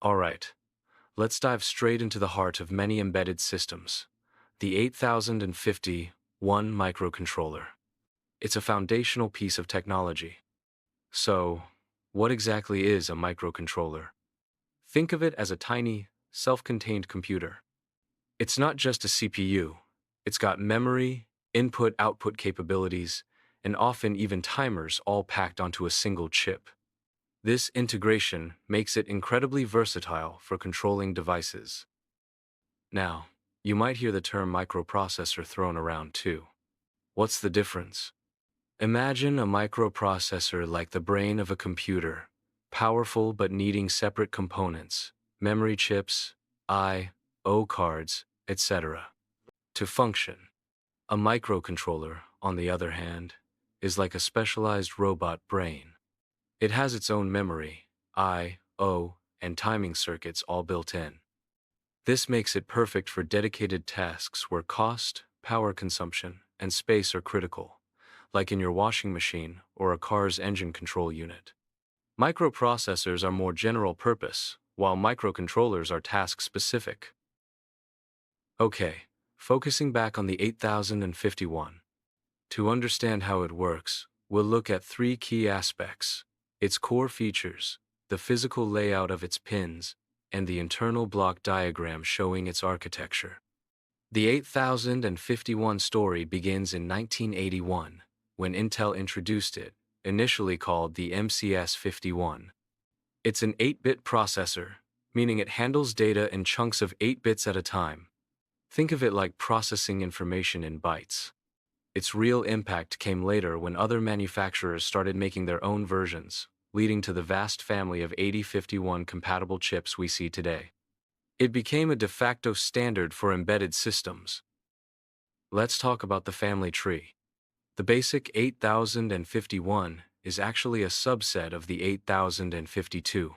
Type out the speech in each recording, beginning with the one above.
Alright, let's dive straight into the heart of many embedded systems, the 8051 microcontroller. It's a foundational piece of technology. So, what exactly is a microcontroller? Think of it as a tiny, self-contained computer. It's not just a CPU. It's got memory, input-output capabilities, and often even timers all packed onto a single chip. This integration makes it incredibly versatile for controlling devices. Now, you might hear the term microprocessor thrown around too. What's the difference? Imagine a microprocessor like the brain of a computer, powerful but needing separate components, memory chips, I/O cards, etc. to function. A microcontroller, on the other hand, is like a specialized robot brain. It has its own memory, I/O, and timing circuits all built in. This makes it perfect for dedicated tasks where cost, power consumption, and space are critical, like in your washing machine or a car's engine control unit. Microprocessors are more general purpose, while microcontrollers are task-specific. Okay, focusing back on the 8051. To understand how it works, we'll look at three key aspects: its core features, the physical layout of its pins, and the internal block diagram showing its architecture. The 8051 story begins in 1981, when Intel introduced it, initially called the MCS51. It's an 8-bit processor, meaning it handles data in chunks of 8 bits at a time. Think of it like processing information in bytes. Its real impact came later when other manufacturers started making their own versions, leading to the vast family of 8051 compatible chips we see today. It became a de facto standard for embedded systems. Let's talk about the family tree. The basic 8051 is actually a subset of the 8052.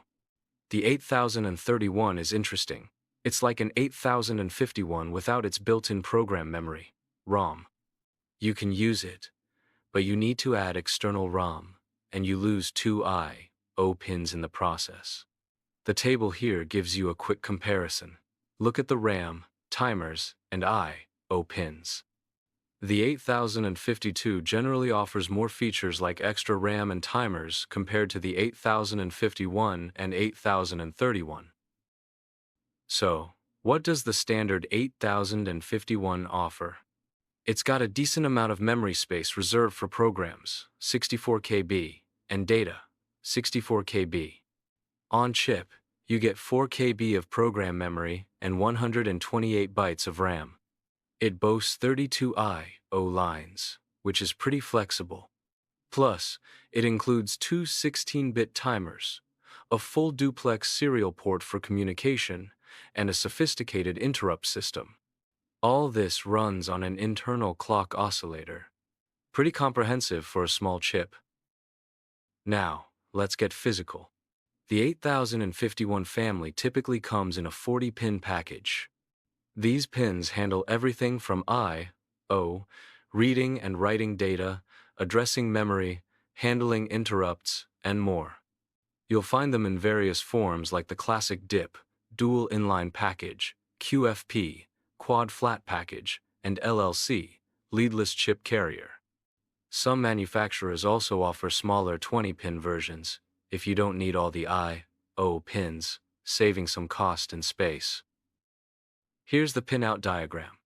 The 8031 is interesting. It's like an 8051 without its built-in program memory, ROM. You can use it, but you need to add external ROM, and you lose two I/O pins in the process. The table here gives you a quick comparison. Look at the RAM, timers, and I/O pins. The 8052 generally offers more features like extra RAM and timers compared to the 8051 and 8031. So, what does the standard 8051 offer? It's got a decent amount of memory space reserved for programs, 64 KB, and data, 64 KB. On chip, you get 4 KB of program memory and 128 bytes of RAM. It boasts 32 I/O lines, which is pretty flexible. Plus, it includes two 16-bit timers, a full duplex serial port for communication, and a sophisticated interrupt system. All this runs on an internal clock oscillator. Pretty comprehensive for a small chip. Now, let's get physical. The 8051 family typically comes in a 40-pin package. These pins handle everything from I/O, reading and writing data, addressing memory, handling interrupts, and more. You'll find them in various forms like the classic DIP, dual inline package, QFP, quad flat package, and LLC, leadless chip carrier. Some manufacturers also offer smaller 20-pin versions, if you don't need all the I/O pins, saving some cost and space. Here's the pinout diagram.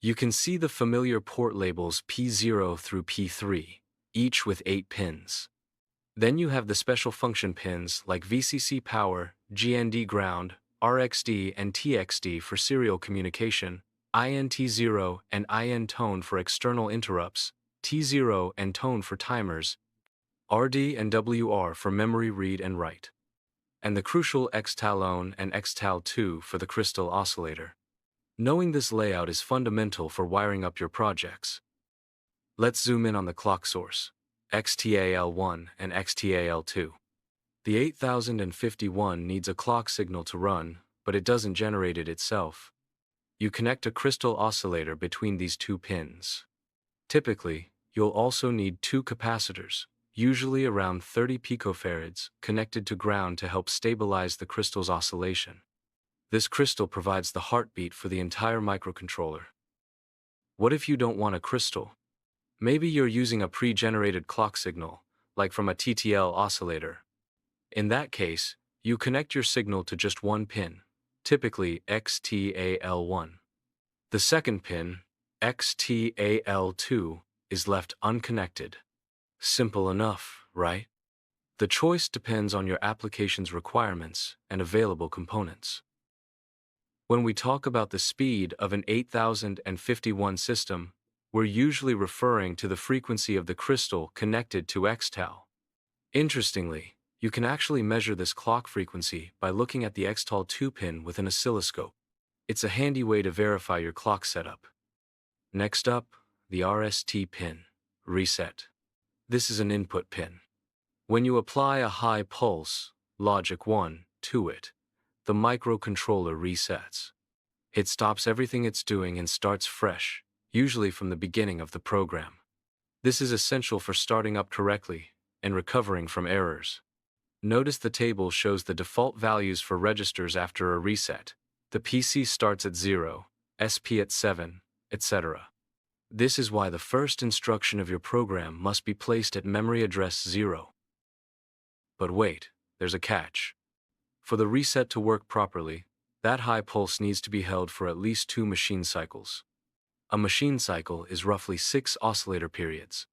You can see the familiar port labels P0 through P3, each with 8 pins. Then you have the special function pins like VCC power, GND ground, RXD and TXD for serial communication, INT0 and IN tone for external interrupts, T0 and tone for timers, RD and WR for memory read and write, and the crucial X-talone and X-tal2 for the crystal oscillator. Knowing this layout is fundamental for wiring up your projects. Let's zoom in on the clock source, XTAL1 and XTAL2. The 8051 needs a clock signal to run, but it doesn't generate it itself. You connect a crystal oscillator between these two pins. Typically, you'll also need two capacitors, usually around 30 picofarads, connected to ground to help stabilize the crystal's oscillation. This crystal provides the heartbeat for the entire microcontroller. What if you don't want a crystal? Maybe you're using a pre-generated clock signal, like from a TTL oscillator. In that case, you connect your signal to just one pin, typically XTAL1. The second pin, XTAL2, is left unconnected. Simple enough, right? The choice depends on your application's requirements and available components. When we talk about the speed of an 8051 system, we're usually referring to the frequency of the crystal connected to XTAL. Interestingly, you can actually measure this clock frequency by looking at the XTAL2 pin with an oscilloscope. It's a handy way to verify your clock setup. Next up, the RST pin, reset. This is an input pin. When you apply a high pulse, logic 1, to it, the microcontroller resets. It stops everything it's doing and starts fresh, usually from the beginning of the program. This is essential for starting up correctly and recovering from errors. Notice the table shows the default values for registers after a reset. The PC starts at 0, SP at 7, etc. This is why the first instruction of your program must be placed at memory address 0. But wait, there's a catch. For the reset to work properly, that high pulse needs to be held for at least 2 machine cycles. A machine cycle is roughly 6 oscillator periods.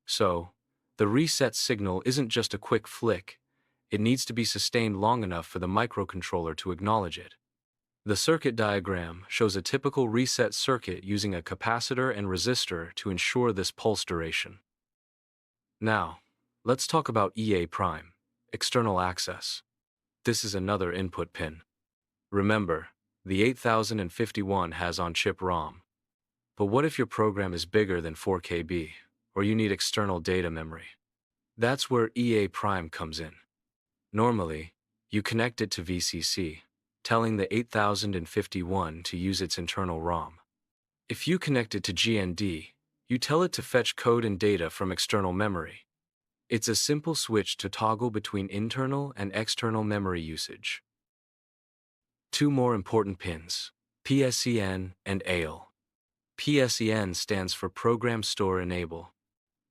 So, the reset signal isn't just a quick flick, it needs to be sustained long enough for the microcontroller to acknowledge it. The circuit diagram shows a typical reset circuit using a capacitor and resistor to ensure this pulse duration. Now, let's talk about EA prime, external access. This is another input pin. Remember, the 8051 has on-chip ROM. But what if your program is bigger than 4 KB, or you need external data memory? That's where EA prime comes in. Normally, you connect it to VCC, telling the 8051 to use its internal ROM. If you connect it to GND, you tell it to fetch code and data from external memory. It's a simple switch to toggle between internal and external memory usage. 2 more important pins, PSEN and AL. PSEN stands for Program Store Enable.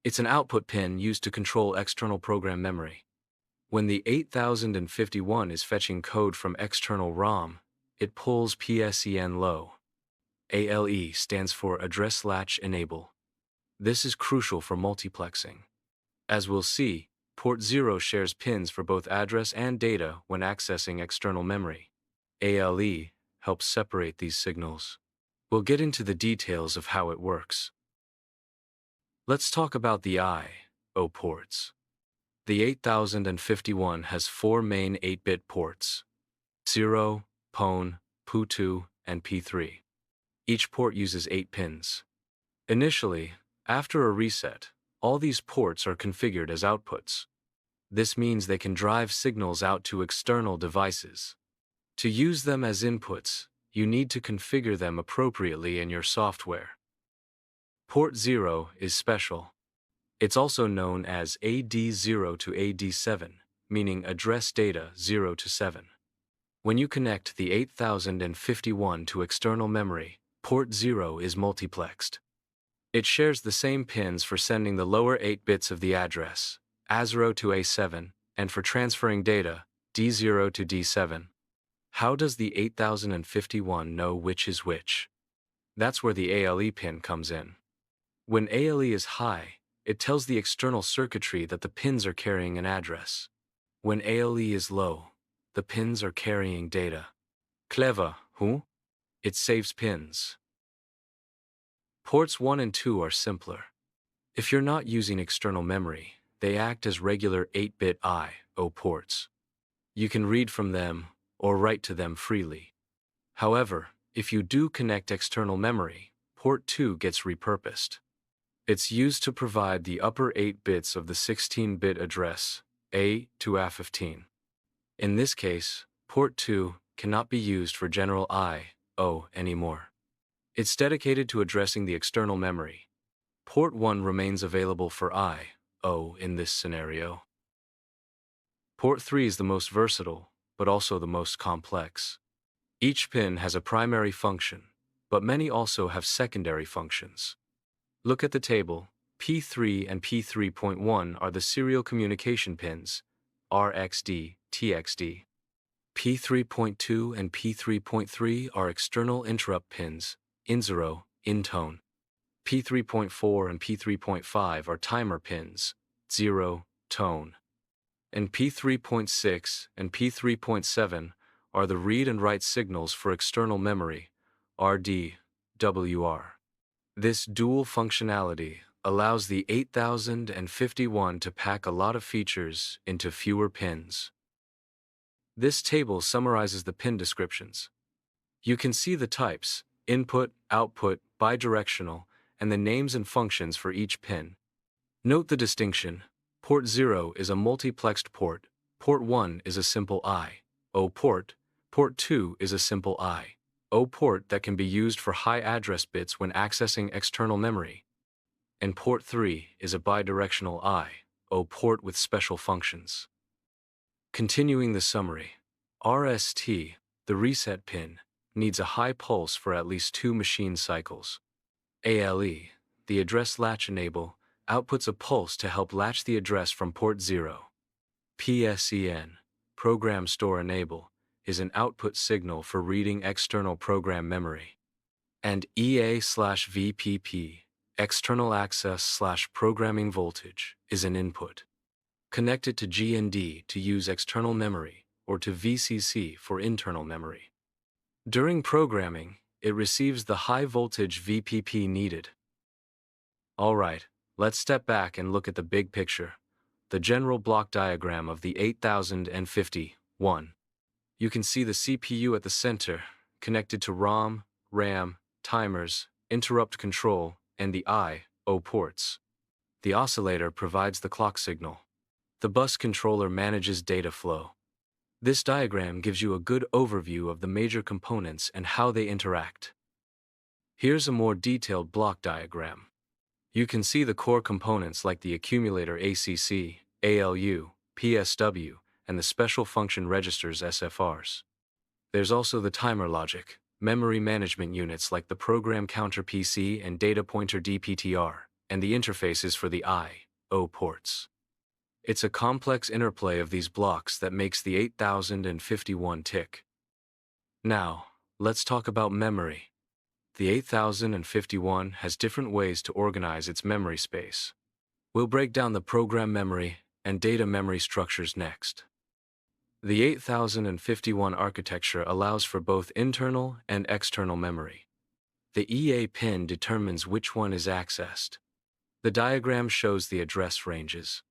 It's an output pin used to control external program memory. When the 8051 is fetching code from external ROM, it pulls PSEN low. ALE stands for Address Latch Enable. This is crucial for multiplexing. As we'll see, port 0 shares pins for both address and data when accessing external memory. ALE helps separate these signals. We'll get into the details of how it works. Let's talk about the I/O ports. The 8051 has 4 main 8-bit ports: 0, PON, PU2, and P3. Each port uses 8 pins. Initially, after a reset, all these ports are configured as outputs. This means they can drive signals out to external devices. To use them as inputs, you need to configure them appropriately in your software. Port 0 is special. It's also known as AD0 to AD7, meaning address data 0 to 7. When you connect the 8051 to external memory, port 0 is multiplexed. It shares the same pins for sending the lower 8 bits of the address, A0 to A7, and for transferring data, D0 to D7. How does the 8051 know which is which? That's where the ALE pin comes in. When ALE is high, it tells the external circuitry that the pins are carrying an address. When ALE is low, the pins are carrying data. Clever, huh? It saves pins. Ports 1 and 2 are simpler. If you're not using external memory, they act as regular 8-bit I/O ports. You can read from them or write to them freely. However, if you do connect external memory, port 2 gets repurposed. It's used to provide the upper 8 bits of the 16-bit address, A to A15. In this case, port 2 cannot be used for general I/O anymore. It's dedicated to addressing the external memory. Port 1 remains available for I/O O in this scenario. Port 3 is the most versatile, but also the most complex. Each pin has a primary function, but many also have secondary functions. Look at the table. P3 and P3.1 are the serial communication pins, RxD, TxD. P3.2 and P3.3 are external interrupt pins, in0, in-tone. P3.4 and P3.5 are timer pins, 0, tone. And P3.6 and P3.7 are the read and write signals for external memory, RD, WR. This dual functionality allows the 8051 to pack a lot of features into fewer pins. This table summarizes the pin descriptions. You can see the types, input, output, bidirectional, and the names and functions for each pin. Note the distinction. Port 0 is a multiplexed port, port 1 is a simple I/O port, port 2 is a simple I/O port that can be used for high address bits when accessing external memory. And port 3 is a bidirectional I/O port with special functions. Continuing the summary, RST, the reset pin, needs a high pulse for at least 2 machine cycles. ALE, the address latch enable, outputs a pulse to help latch the address from port 0. PSEN, program store enable, is an output signal for reading external program memory. And EA/VPP, external access/programming voltage, is an input. Connect it to GND to use external memory, or to VCC for internal memory. During programming, it receives the high voltage VPP needed. Alright, let's step back and look at the big picture, the general block diagram of the 8051. You can see the CPU at the center, connected to ROM, RAM, timers, interrupt control, and the I/O ports. The oscillator provides the clock signal. The bus controller manages data flow. This diagram gives you a good overview of the major components and how they interact. Here's a more detailed block diagram. You can see the core components like the accumulator ACC, ALU, PSW, and the special function registers SFRs. There's also the timer logic, memory management units like the program counter PC and data pointer DPTR, and the interfaces for the I/O ports. It's a complex interplay of these blocks that makes the 8051 tick. Now, let's talk about memory. The 8051 has different ways to organize its memory space. We'll break down the program memory and data memory structures next. The 8051 architecture allows for both internal and external memory. The EA pin determines which one is accessed. The diagram shows the address ranges.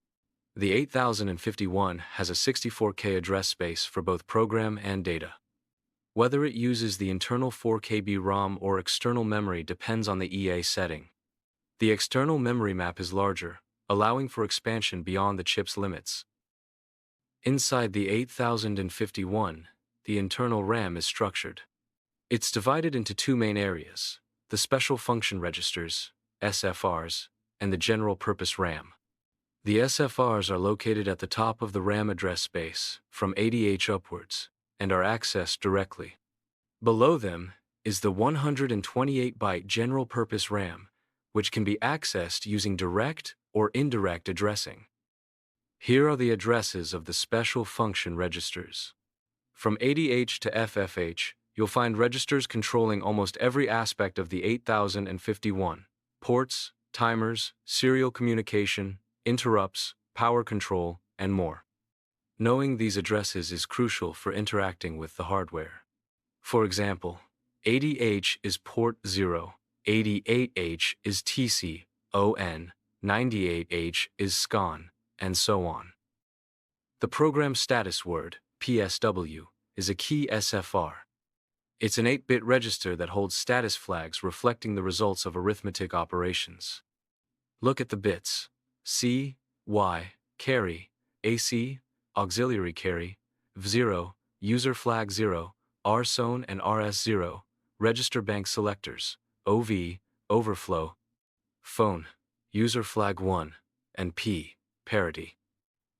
The 8051 has a 64K address space for both program and data. Whether it uses the internal 4KB ROM or external memory depends on the EA setting. The external memory map is larger, allowing for expansion beyond the chip's limits. Inside the 8051, the internal RAM is structured. It's divided into 2 main areas, the special function registers, SFRs, and the general purpose RAM. The SFRs are located at the top of the RAM address space, from 80H upwards, and are accessed directly. Below them is the 128-byte general-purpose RAM, which can be accessed using direct or indirect addressing. Here are the addresses of the special function registers. From 80H to FFH, you'll find registers controlling almost every aspect of the 8051: ports, timers, serial communication, interrupts, power control, and more. Knowing these addresses is crucial for interacting with the hardware. For example, 80H is port 0, 88H is TC/ON, 98H is SCON, and so on. The program status word, PSW, is a key SFR. It's an 8-bit register that holds status flags reflecting the results of arithmetic operations. Look at the bits: C, Y, carry, AC, auxiliary carry, V0, user flag 0, RSON and RS0, register bank selectors, OV, overflow, phone, user flag 1, and P, parity.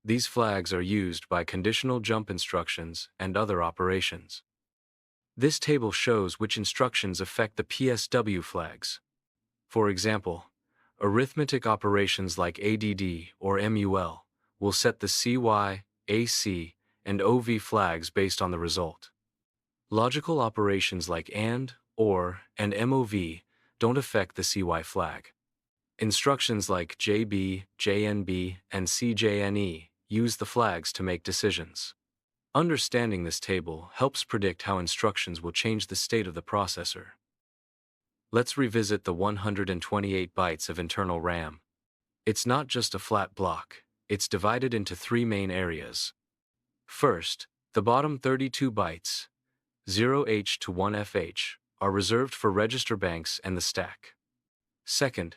These flags are used by conditional jump instructions and other operations. This table shows which instructions affect the PSW flags. For example, arithmetic operations like ADD or MUL will set the CY, AC, and OV flags based on the result. Logical operations like AND, OR, and MOV don't affect the CY flag. Instructions like JB, JNB, and CJNE use the flags to make decisions. Understanding this table helps predict how instructions will change the state of the processor. Let's revisit the 128 bytes of internal RAM. It's not just a flat block, it's divided into three main areas. First, the bottom 32 bytes, 0H to 1FH, are reserved for register banks and the stack. Second,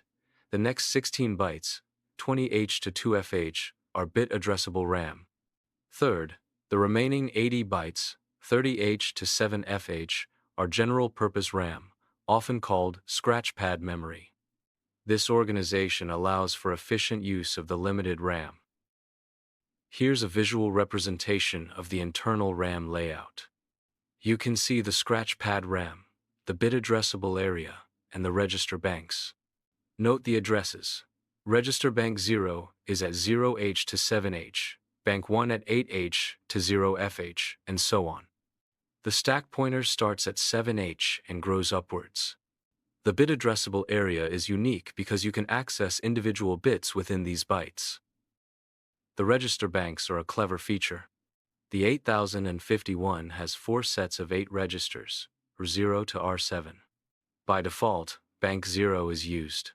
the next 16 bytes, 20H to 2FH, are bit addressable RAM. Third, the remaining 80 bytes, 30H to 7FH, are general purpose RAM, often called scratchpad memory. This organization allows for efficient use of the limited RAM. Here's a visual representation of the internal RAM layout. You can see the scratchpad RAM, the bit addressable area, and the register banks. Note the addresses. Register bank 0 is at 0H to 7H, bank 1 at 8H to 0FH, and so on. The stack pointer starts at 7H and grows upwards. The bit addressable area is unique because you can access individual bits within these bytes. The register banks are a clever feature. The 8051 has 4 sets of 8 registers, R0 to R7. By default, bank 0 is used.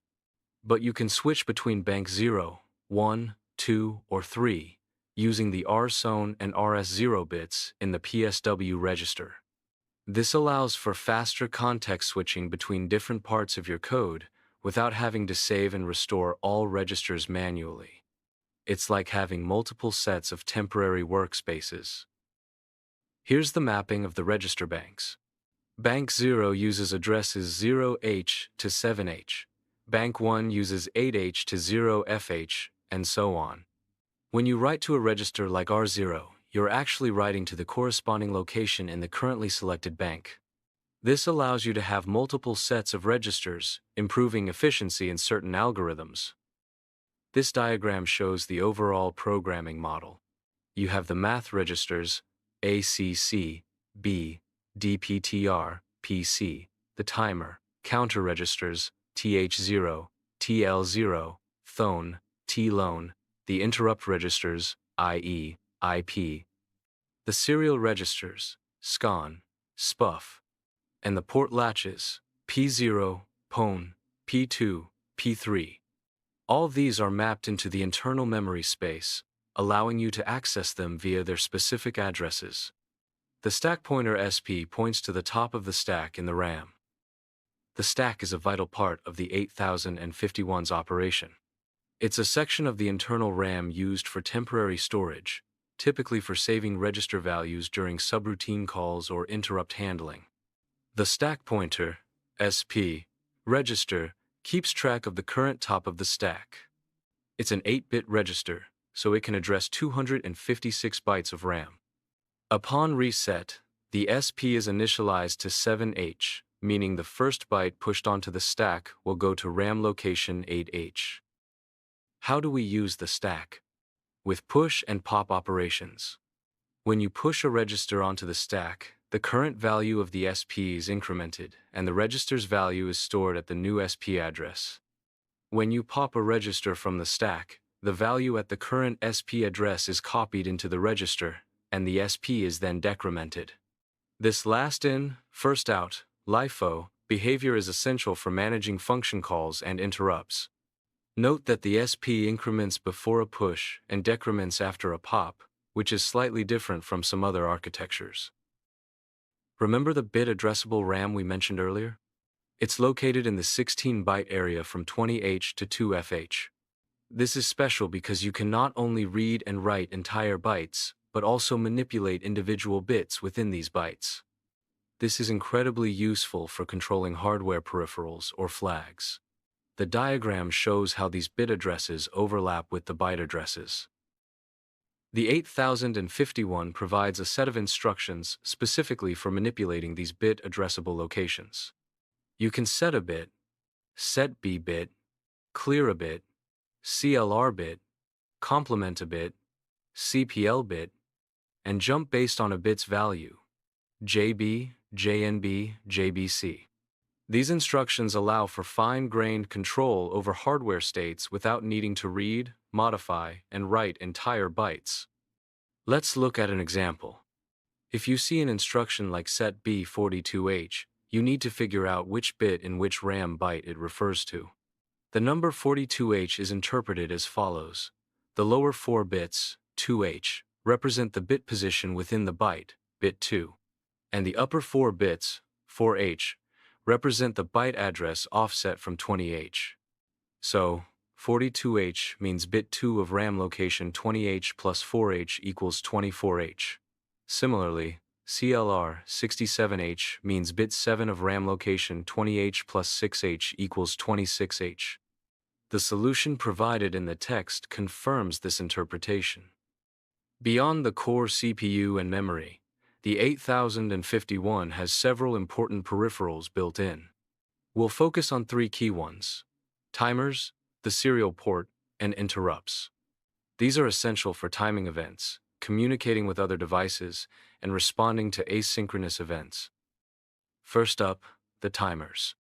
But you can switch between bank 0, 1, 2, or 3, using the RSON and RS0 bits in the PSW register. This allows for faster context switching between different parts of your code without having to save and restore all registers manually. It's like having multiple sets of temporary workspaces. Here's the mapping of the register banks. Bank 0 uses addresses 0H to 7H. Bank 1 uses 8H to 0FH, and so on. When you write to a register like R0, you're actually writing to the corresponding location in the currently selected bank. This allows you to have multiple sets of registers, improving efficiency in certain algorithms. This diagram shows the overall programming model. You have the math registers, ACC, B, DPTR, PC, the timer, counter registers, TH0, TL0, thone, TLone, the interrupt registers, IE, IP, the serial registers, SCON, SPUF, and the port latches, P0, PON, P2, P3. All these are mapped into the internal memory space, allowing you to access them via their specific addresses. The stack pointer SP points to the top of the stack in the RAM. The stack is a vital part of the 8051's operation. It's a section of the internal RAM used for temporary storage, typically for saving register values during subroutine calls or interrupt handling. The stack pointer, SP, register, keeps track of the current top of the stack. It's an 8-bit register, so it can address 256 bytes of RAM. Upon reset, the SP is initialized to 7H, meaning the first byte pushed onto the stack will go to RAM location 8H. How do we use the stack? With push and pop operations. When you push a register onto the stack, the current value of the SP is incremented, and the register's value is stored at the new SP address. When you pop a register from the stack, the value at the current SP address is copied into the register, and the SP is then decremented. This last in, first out, LIFO, behavior is essential for managing function calls and interrupts. Note that the SP increments before a push and decrements after a pop, which is slightly different from some other architectures. Remember the bit addressable RAM we mentioned earlier? It's located in the 16-byte area from 20H to 2FH. This is special because you can not only read and write entire bytes, but also manipulate individual bits within these bytes. This is incredibly useful for controlling hardware peripherals or flags. The diagram shows how these bit addresses overlap with the byte addresses. The 8051 provides a set of instructions specifically for manipulating these bit addressable locations. You can set a bit, set B bit, clear a bit, CLR bit, complement a bit, CPL bit, and jump based on a bit's value, JB, JNB, JBC. These instructions allow for fine-grained control over hardware states without needing to read, modify, and write entire bytes. Let's look at an example. If you see an instruction like set B42H, you need to figure out which bit in which RAM byte it refers to. The number 42H is interpreted as follows. The lower 4 bits, 2H, represent the bit position within the byte, bit 2, and the upper 4 bits, 4H, represent the byte address offset from 20H. So, 42H means bit 2 of RAM location 20H plus 4H equals 24H. Similarly, CLR 67H means bit 7 of RAM location 20H plus 6H equals 26H. The solution provided in the text confirms this interpretation. Beyond the core CPU and memory, the 8051 has several important peripherals built in. We'll focus on 3 key ones: timers, the serial port, and interrupts. These are essential for timing events, communicating with other devices, and responding to asynchronous events. First up, the timers.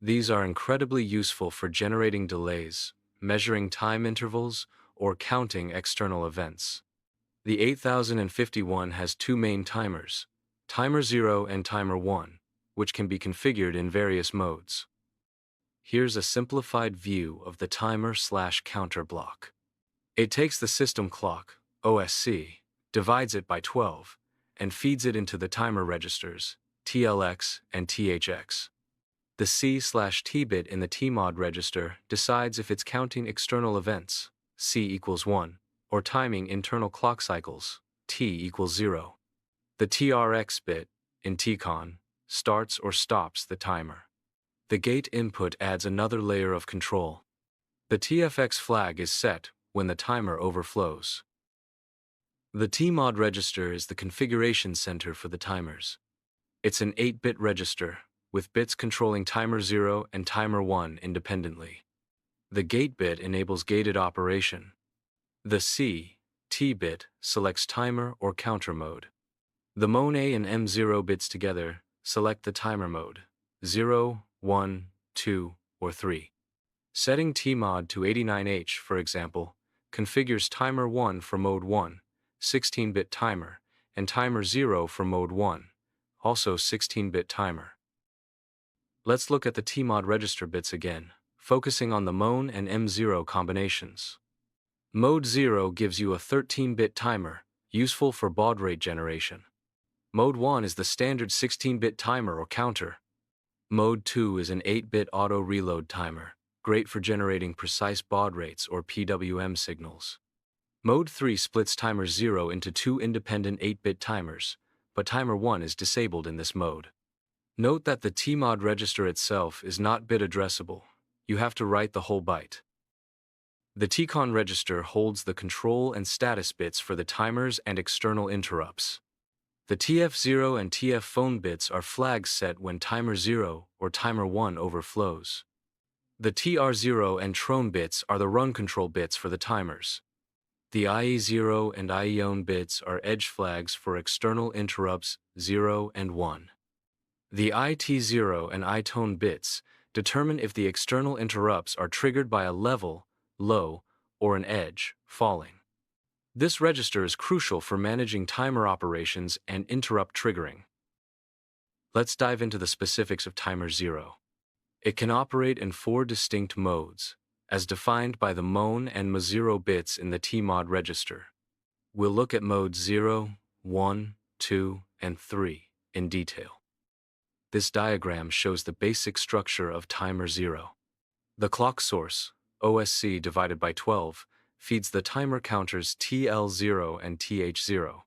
These are incredibly useful for generating delays, measuring time intervals, or counting external events. The 8051 has 2 main timers, Timer 0 and Timer 1, which can be configured in various modes. Here's a simplified view of the timer/counter block. It takes the system clock, OSC, divides it by 12, and feeds it into the timer registers, TLX and THX. The C/T bit in the TMOD register decides if it's counting external events, C equals 1, or timing internal clock cycles, T equals 0. The TRX bit, in TCON, starts or stops the timer. The gate input adds another layer of control. The TFX flag is set when the timer overflows. The TMOD register is the configuration center for the timers. It's an 8-bit register, with bits controlling Timer 0 and Timer 1 independently. The gate bit enables gated operation. The T bit selects timer or counter mode. The MONA and M0 bits together select the timer mode, 0, 1, 2, or 3. Setting TMOD to 89H, for example, configures Timer 1 for Mode 1, 16-bit timer, and Timer 0 for Mode 1, also 16-bit timer. Let's look at the TMOD register bits again, focusing on the MON and M0 combinations. Mode 0 gives you a 13-bit timer, useful for baud rate generation. Mode 1 is the standard 16-bit timer or counter. Mode 2 is an 8-bit auto-reload timer, great for generating precise baud rates or PWM signals. Mode 3 splits Timer 0 into 2 independent 8-bit timers, but Timer 1 is disabled in this mode. Note that the TMOD register itself is not bit addressable. You have to write the whole byte. The TCON register holds the control and status bits for the timers and external interrupts. The TF0 and TF phone bits are flags set when Timer 0 or Timer 1 overflows. The TR0 and TRON bits are the run control bits for the timers. The IE0 and IEON bits are edge flags for external interrupts 0 and 1. The IT0 and ITONE bits determine if the external interrupts are triggered by a level, low, or an edge, falling. This register is crucial for managing timer operations and interrupt triggering. Let's dive into the specifics of Timer 0. It can operate in 4 distinct modes, as defined by the MON and M0 bits in the TMOD register. We'll look at modes 0, 1, 2, and 3 in detail. This diagram shows the basic structure of Timer 0. The clock source, OSC divided by 12, feeds the timer counters TL0 and TH0.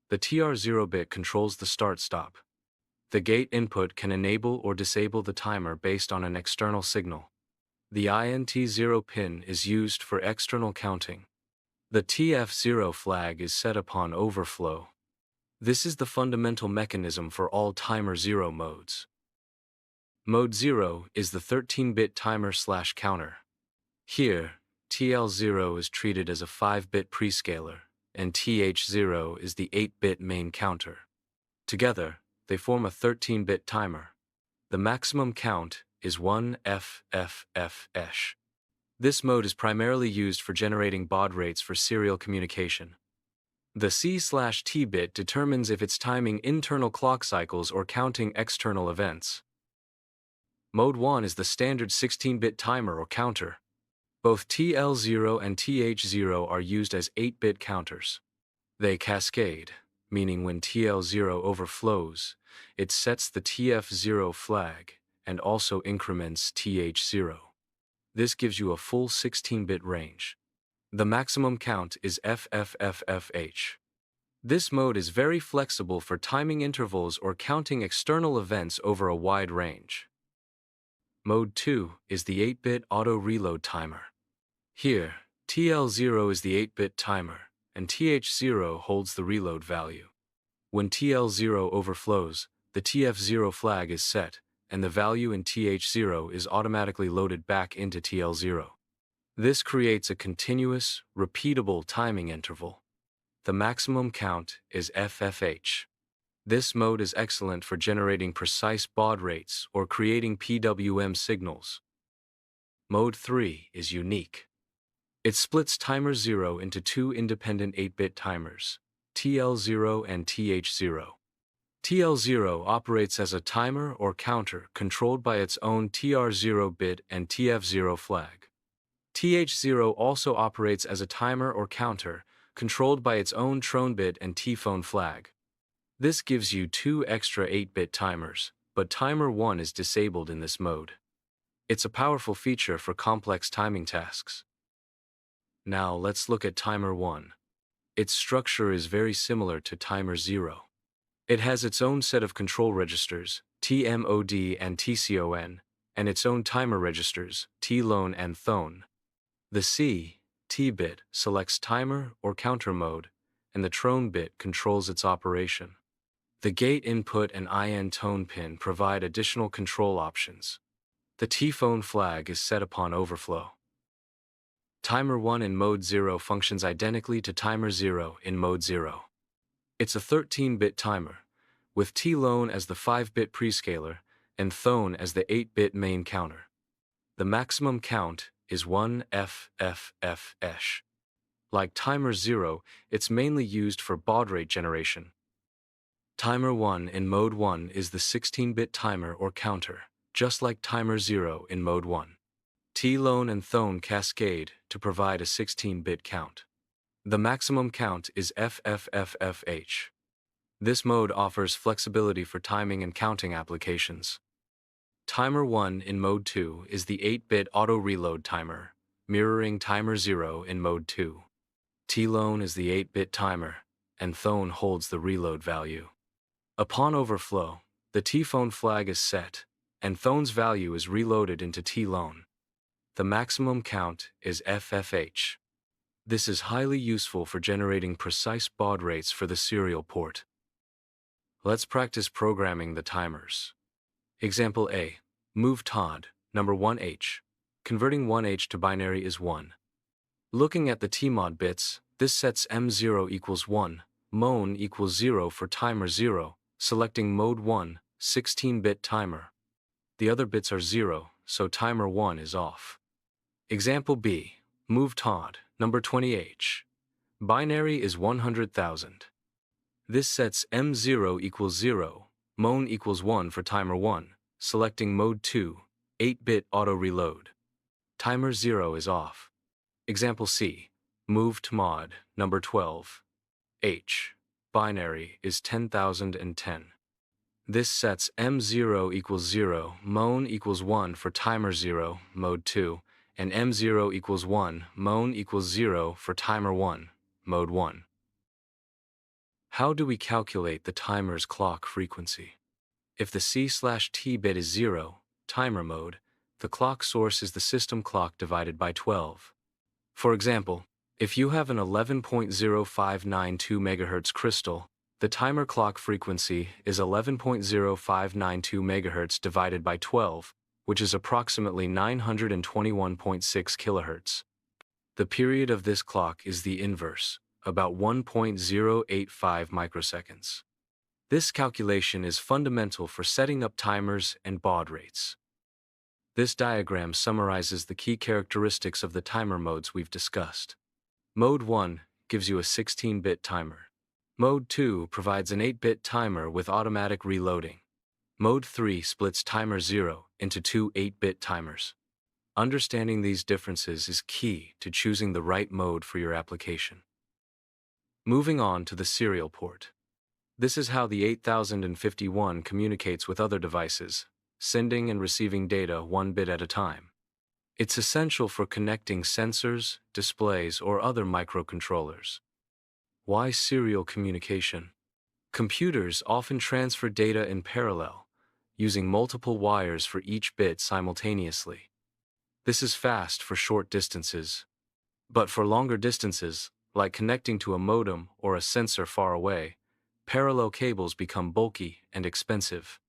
The TR0 bit controls the start-stop. The gate input can enable or disable the timer based on an external signal. The INT0 pin is used for external counting. The TF0 flag is set upon overflow. This is the fundamental mechanism for all timer 0 modes. Mode 0 is the 13-bit timer/counter. Here, TL0 is treated as a 5-bit prescaler, and TH0 is the 8-bit main counter. Together, they form a 13-bit timer. The maximum count is 1 FFFH. This mode is primarily used for generating baud rates for serial communication. The C/T bit determines if it's timing internal clock cycles or counting external events. Mode 1 is the standard 16-bit timer or counter. Both TL0 and TH0 are used as 8-bit counters. They cascade, meaning when TL0 overflows, it sets the TF0 flag and also increments TH0. This gives you a full 16-bit range. The maximum count is FFFFH. This mode is very flexible for timing intervals or counting external events over a wide range. Mode 2 is the 8-bit auto-reload timer. Here, TL0 is the 8-bit timer, and TH0 holds the reload value. When TL0 overflows, the TF0 flag is set, and the value in TH0 is automatically loaded back into TL0. This creates a continuous, repeatable timing interval. The maximum count is FFH. This mode is excellent for generating precise baud rates or creating PWM signals. Mode 3 is unique. It splits timer 0 into two independent 8-bit timers, TL0 and TH0. TL0 operates as a timer or counter controlled by its own TR0 bit and TF0 flag. TH0 also operates as a timer or counter controlled by its own tron bit and T-phone flag. This gives you two extra 8-bit timers, but timer 1 is disabled in this mode. It's a powerful feature for complex timing tasks. Now let's look at timer 1. Its structure is very similar to timer 0. It has its own set of control registers, TMOD and TCON, and its own timer registers, TLON and THON. The T bit selects timer or counter mode, and the tron bit controls its operation. The gate input and IN tone pin provide additional control options. The T-phone flag is set upon overflow. Timer 1 in mode 0 functions identically to timer 0 in mode 0. It's a 13-bit timer, with TLON as the 5-bit prescaler and THON as the 8-bit main counter. The maximum count is 1 FFFH. Like timer 0, it's mainly used for baud rate generation. Timer 1 in mode 1 is the 16-bit timer or counter, just like timer 0 in mode 1. TLON and THON cascade to provide a 16-bit count. The maximum count is FFFFH. This mode offers flexibility for timing and counting applications. Timer 1 in mode 2 is the 8-bit auto-reload timer, mirroring timer 0 in mode 2. TLON is the 8-bit timer, and THON holds the reload value. Upon overflow, the T-phone flag is set, and THON's value is reloaded into TLON. The maximum count is FFH. This is highly useful for generating precise baud rates for the serial port. Let's practice programming the timers. Example A. Move TOD, number 1H. Converting 1H to binary is 1. Looking at the TMOD bits, this sets M0 equals 1, MON equals 0 for timer 0, selecting mode 1, 16-bit timer. The other bits are 0, so timer 1 is off. Example B. Move TOD, number 20H. Binary is 100,000. This sets M0 equals 0, MON equals 1 for timer 1, selecting mode 2, 8-bit auto-reload. Timer 0 is off. Example C. Move TMOD, number 12. H. Binary is 10,010. This sets M0 equals 0, MON equals 1 for timer 0, mode 2, and M0 equals 1, MON equals 0 for timer 1, mode 1. How do we calculate the timer's clock frequency? If the C/T bit is 0, timer mode, the clock source is the system clock divided by 12. For example, if you have an 11.0592 MHz crystal, the timer clock frequency is 11.0592 MHz divided by 12, which is approximately 921.6 kHz. The period of this clock is the inverse, about 1.085 microseconds. This calculation is fundamental for setting up timers and baud rates. This diagram summarizes the key characteristics of the timer modes we've discussed. Mode 1 gives you a 16-bit timer. Mode 2 provides an 8-bit timer with automatic reloading. Mode 3 splits timer 0 into two 8-bit timers. Understanding these differences is key to choosing the right mode for your application. Moving on to the serial port. This is how the 8051 communicates with other devices, sending and receiving data one bit at a time. It's essential for connecting sensors, displays, or other microcontrollers. Why serial communication? Computers often transfer data in parallel, using multiple wires for each bit simultaneously. This is fast for short distances. But for longer distances, like connecting to a modem or a sensor far away, parallel cables become bulky and expensive.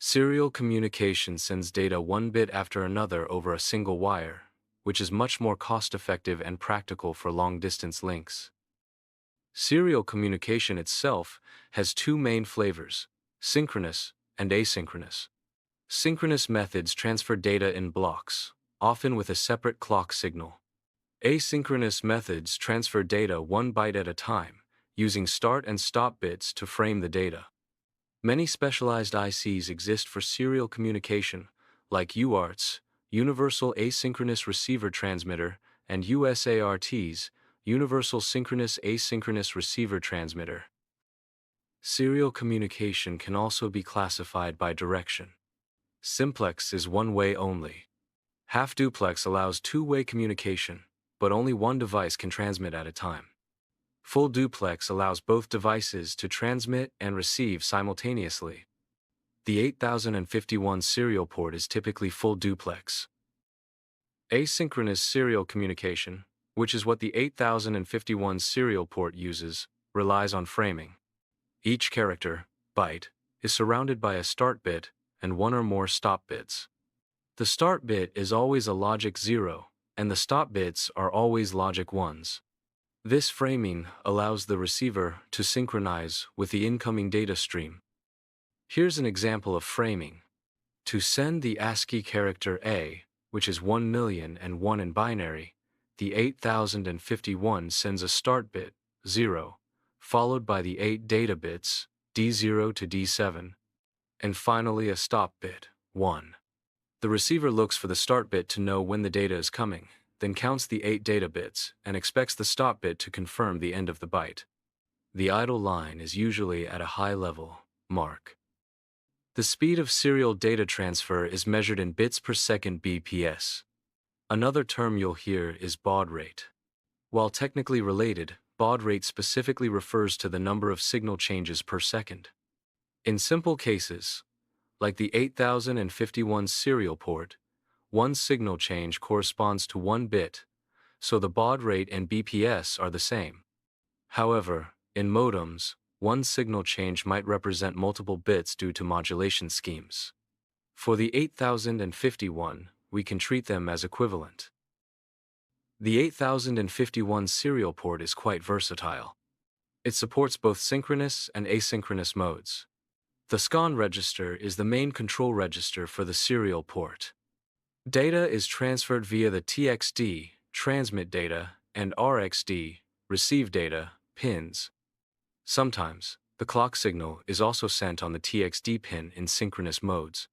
Serial communication sends data one bit after another over a single wire, which is much more cost-effective and practical for long-distance links. Serial communication itself has two main flavors, synchronous and asynchronous. Synchronous methods transfer data in blocks, often with a separate clock signal. Asynchronous methods transfer data one byte at a time, using start and stop bits to frame the data. Many specialized ICs exist for serial communication, like UARTs, Universal Asynchronous Receiver Transmitter, and USARTs, Universal Synchronous Asynchronous Receiver Transmitter. Serial communication can also be classified by direction. Simplex is one-way only. Half-duplex allows two-way communication, but only one device can transmit at a time. Full duplex allows both devices to transmit and receive simultaneously. The 8051 serial port is typically full duplex. Asynchronous serial communication, which is what the 8051 serial port uses, relies on framing. Each character, byte, is surrounded by a start bit and one or more stop bits. The start bit is always a logic 0, and the stop bits are always logic 1s. This framing allows the receiver to synchronize with the incoming data stream. Here's an example of framing. To send the ASCII character A, which is 1,000,001 in binary, the 8051 sends a start bit, 0, followed by the 8 data bits, D0 to D7, and finally a stop bit, 1. The receiver looks for the start bit to know when the data is coming, then counts the 8 data bits and expects the stop bit to confirm the end of the byte. The idle line is usually at a high level, mark. The speed of serial data transfer is measured in bits per second (bps). Another term you'll hear is baud rate. While technically related, baud rate specifically refers to the number of signal changes per second. In simple cases, like the 8051 serial port, one signal change corresponds to 1 bit, so the baud rate and BPS are the same. However, in modems, one signal change might represent multiple bits due to modulation schemes. For the 8051, we can treat them as equivalent. The 8051 serial port is quite versatile. It supports both synchronous and asynchronous modes. The SCON register is the main control register for the serial port. Data is transferred via the TXD, transmit data, and RXD, receive data, pins. Sometimes, the clock signal is also sent on the TXD pin in synchronous modes.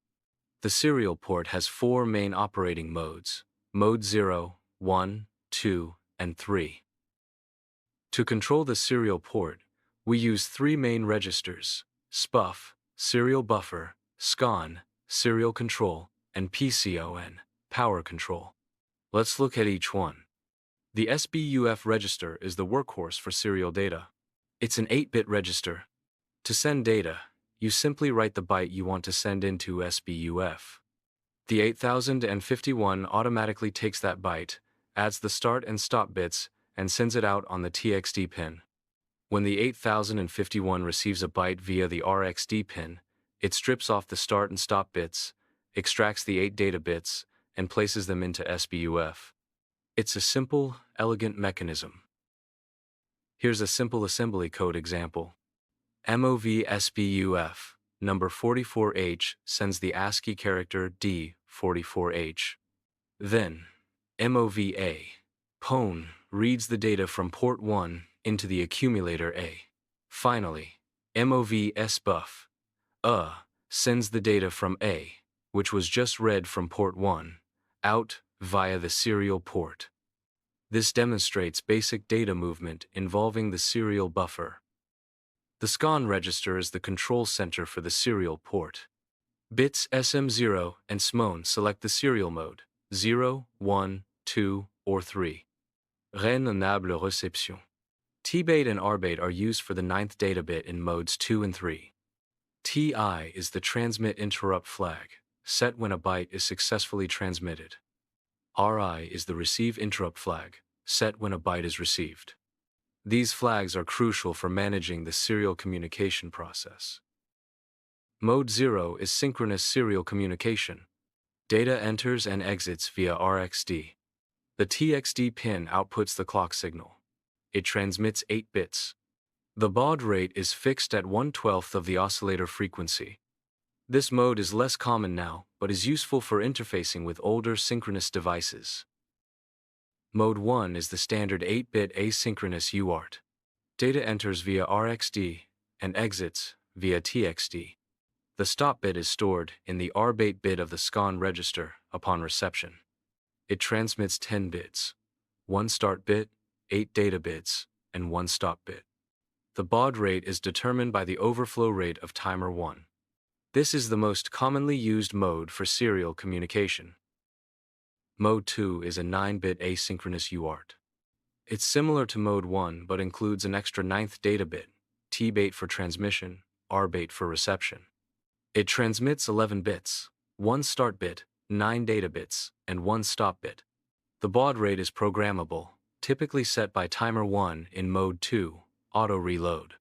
The serial port has 4 main operating modes, mode 0, 1, 2, and 3. To control the serial port, we use 3 main registers, SPUF, serial buffer, SCON, serial control, and PCON, power control. Let's look at each one. The SBUF register is the workhorse for serial data. It's an 8-bit register. To send data, you simply write the byte you want to send into SBUF. The 8051 automatically takes that byte, adds the start and stop bits, and sends it out on the TXD pin. When the 8051 receives a byte via the RxD pin, it strips off the start and stop bits, extracts the 8 data bits, and places them into SBUF. It's a simple, elegant mechanism. Here's a simple assembly code example. MOV SBUF, number 44H sends the ASCII character D44H. Then, MOV A, PON, reads the data from port 1 into the accumulator A. Finally, MOV SBUF, sends the data from A, which was just read from port 1, out via the serial port. This demonstrates basic data movement involving the serial buffer. The SCON register is the control center for the serial port. Bits SM0 and SMON select the serial mode, 0, 1, 2, or 3. Raisonnable réception. T-bait and R-bait are used for the 9th data bit in modes 2 and 3. TI is the transmit interrupt flag, set when a byte is successfully transmitted. RI is the receive interrupt flag, set when a byte is received. These flags are crucial for managing the serial communication process. Mode 0 is synchronous serial communication. Data enters and exits via RxD. The TXD pin outputs the clock signal. It transmits 8 bits. The baud rate is fixed at 1/12 of the oscillator frequency. This mode is less common now, but is useful for interfacing with older synchronous devices. Mode 1 is the standard 8-bit asynchronous UART. Data enters via RxD and exits via TXD. The stop bit is stored in the R-bait bit of the SCON register upon reception. It transmits 10 bits, 1 start bit, 8 data bits, and 1 stop bit. The baud rate is determined by the overflow rate of timer 1. This is the most commonly used mode for serial communication. Mode 2 is a 9-bit asynchronous UART. It's similar to Mode 1 but includes an extra 9th data bit, T-bait for transmission, R-bait for reception. It transmits 11 bits, 1 start bit, 9 data bits, and 1 stop bit. The baud rate is programmable, typically set by timer 1 in Mode 2, auto reload.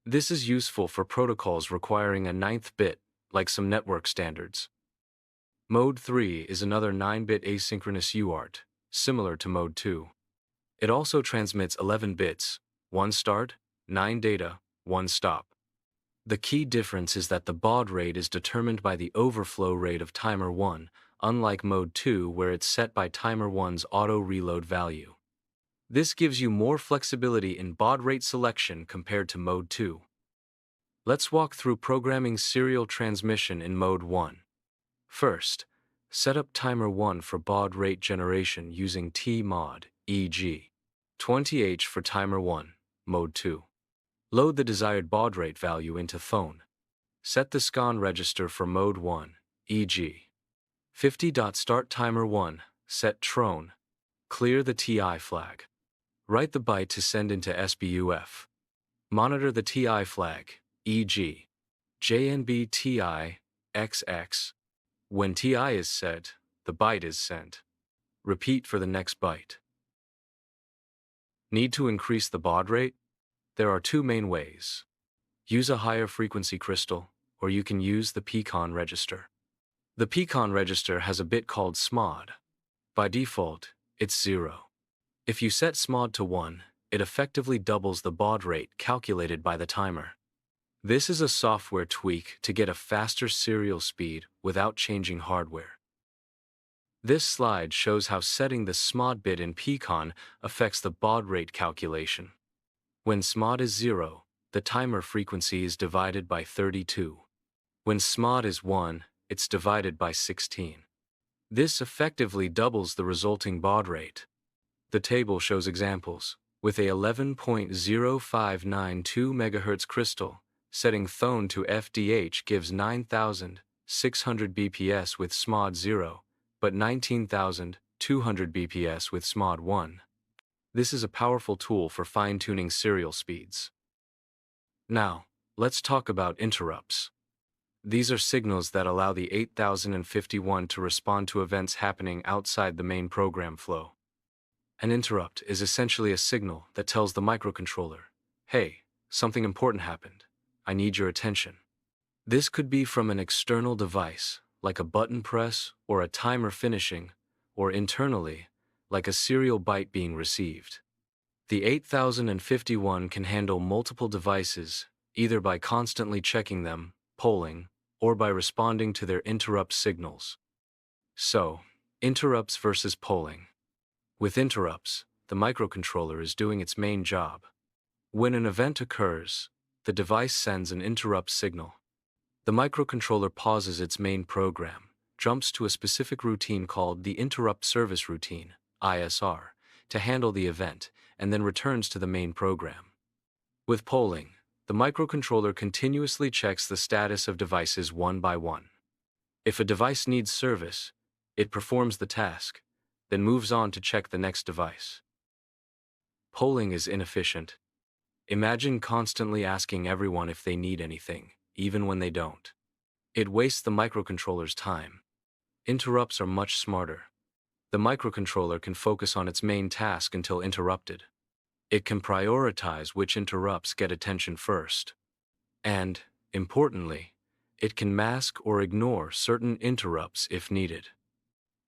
This is useful for protocols requiring a 9th bit, like some network standards. Mode 3 is another 9-bit asynchronous UART, similar to Mode 2. It also transmits 11 bits, 1 start, 9 data, 1 stop. The key difference is that the baud rate is determined by the overflow rate of timer 1, unlike Mode 2 where it's set by timer 1's auto-reload value. This gives you more flexibility in baud rate selection compared to Mode 2. Let's walk through programming serial transmission in Mode 1. First, set up timer 1 for baud rate generation using tmod, e.g. 20H for timer 1, Mode 2. Load the desired baud rate value into phone. Set the SCON register for Mode 1, e.g. 50. Start timer 1, set tron. Clear the TI flag. Write the byte to send into SBUF. Monitor the TI flag, e.g. JNB TI XX. When TI is set, the byte is sent. Repeat for the next byte. Need to increase the baud rate? There are 2 main ways. Use a higher frequency crystal, or you can use the Pcon register. The Pcon register has a bit called SMOD. By default, it's 0. If you set SMOD to 1, it effectively doubles the baud rate calculated by the timer. This is a software tweak to get a faster serial speed without changing hardware. This slide shows how setting the SMOD bit in Pcon affects the baud rate calculation. When SMOD is 0, the timer frequency is divided by 32. When SMOD is 1, it's divided by 16. This effectively doubles the resulting baud rate. The table shows examples. With a 11.0592 MHz crystal, setting thone to FDH gives 9,600 bps with SMOD 0, but 19,200 bps with SMOD 1. This is a powerful tool for fine-tuning serial speeds. Now, let's talk about interrupts. These are signals that allow the 8051 to respond to events happening outside the main program flow. An interrupt is essentially a signal that tells the microcontroller, "Hey, something important happened. I need your attention." This could be from an external device, like a button press or a timer finishing, or internally, like a serial byte being received. The 8051 can handle multiple devices, either by constantly checking them, polling, or by responding to their interrupt signals. So, interrupts versus polling. With interrupts, the microcontroller is doing its main job. When an event occurs, the device sends an interrupt signal. The microcontroller pauses its main program, jumps to a specific routine called the interrupt service routine, ISR, to handle the event, and then returns to the main program. With polling, the microcontroller continuously checks the status of devices one by one. If a device needs service, it performs the task, then moves on to check the next device. Polling is inefficient. Imagine constantly asking everyone if they need anything, even when they don't. It wastes the microcontroller's time. Interrupts are much smarter. The microcontroller can focus on its main task until interrupted. It can prioritize which interrupts get attention first. And, importantly, it can mask or ignore certain interrupts if needed.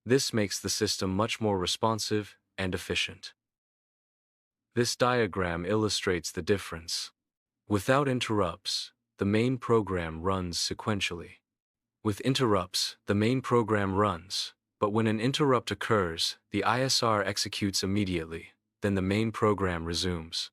This makes the system much more responsive and efficient. This diagram illustrates the difference. Without interrupts, the main program runs sequentially. With interrupts, the main program runs, but when an interrupt occurs, the ISR executes immediately, then the main program resumes.